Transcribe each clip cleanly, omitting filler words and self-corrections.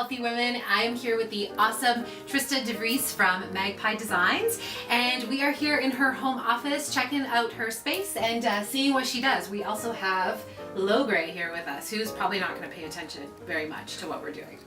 Healthy Women. I'm here with the awesome Trista DeVries from Magpie Designs, and we are here in her home office checking out her space and seeing what she does. We also have Logray here with us, who's probably not going to pay attention very much to what we're doing.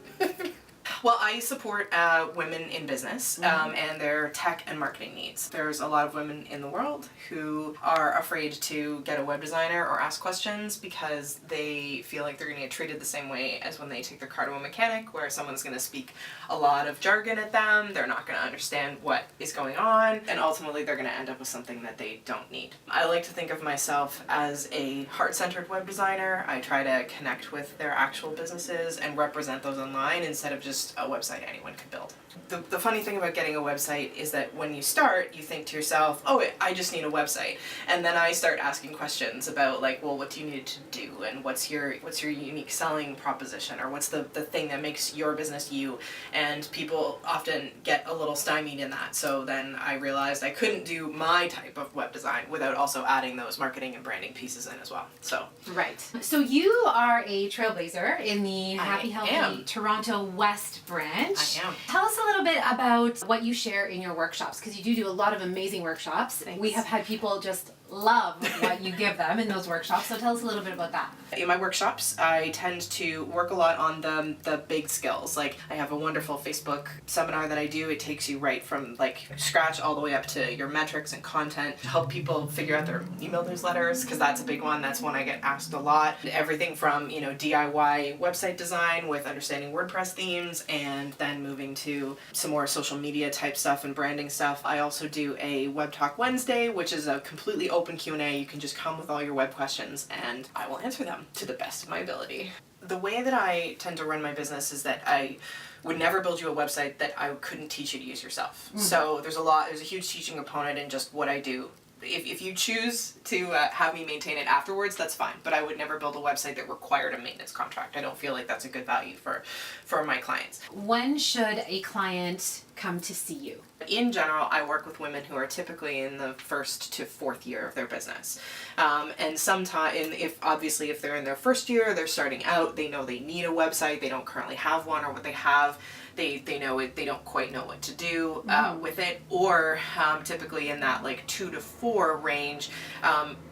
Well, I support women in business and their tech and marketing needs. There's a lot of women in the world who are afraid to get a web designer or ask questions because they feel like they're going to get treated the same way as when they take their car to a mechanic, where someone's going to speak a lot of jargon at them, they're not going to understand what is going on, and ultimately they're going to end up with something that they don't need. I like to think of myself as a heart-centered web designer. I try to connect with their actual businesses and represent those online instead of just a website anyone could build. The funny thing about getting a website is that when you start, you think to yourself, oh, I just need a website. And then I start asking questions about, like, well, what do you need to do? And what's your unique selling proposition? Or what's the thing that makes your business you? And people often get a little stymied in that. So then I realized I couldn't do my type of web design without also adding those marketing and branding pieces in as well. So Right. So you are a trailblazer in the Happy Healthy Toronto West branch. I am. Tell us a little bit about what you share in your workshops, because you do a lot of amazing workshops. Thanks. We have had people just love what you give them in those workshops, so tell us a little bit about that. In my workshops, I tend to work a lot on the big skills. Like, I have a wonderful Facebook seminar that I do. It takes you right from like scratch all the way up to your metrics and content to help people figure out their email newsletters, because that's a big one. That's one I get asked a lot. Everything from, DIY website design with understanding WordPress themes, and then moving to some more social media type stuff and branding stuff. I also do a Web Talk Wednesday, which is a completely open Q&A. You can just come with all your web questions and I will answer them to the best of my ability. The way that I tend to run my business is that I would never build you a website that I couldn't teach you to use yourself. So there's a huge teaching component in just what I do. If you choose to have me maintain it afterwards, that's fine. But I would never build a website that required a maintenance contract. I don't feel like that's a good value for my clients. When should a client come to see you? In general, I work with women who are typically in the 1st to 4th year of their business. And sometimes, if they're in their 1st year, they're starting out, they know they need a website, they don't currently have one, or what they have, they know it, they don't quite know what to do with it, or typically in that like 2 to 4 range,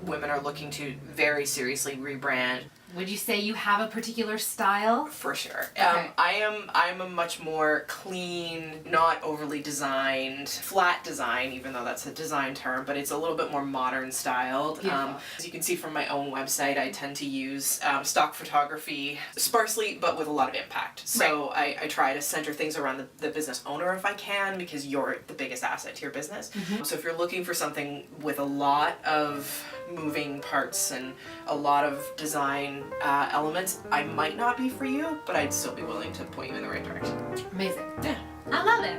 women are looking to very seriously rebrand. Would you say you have a particular style? For sure. Okay. I'm a much more clean, not overly designed, flat design, even though that's a design term, but it's a little bit more modern styled. As you can see from my own website, I tend to use stock photography sparsely, but with a lot of impact. So right. I try to center things around the business owner if I can, because you're the biggest asset to your business. So if you're looking for something with a lot of moving parts and a lot of design elements, I might not be for you, but I'd still be willing to point you in the right direction. Amazing. Yeah. I love it.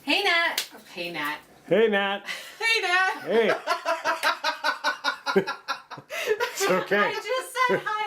Hey, Nat. Hey, Nat. Hey, Nat. Hey, Nat. Hey. It's okay. I just said hi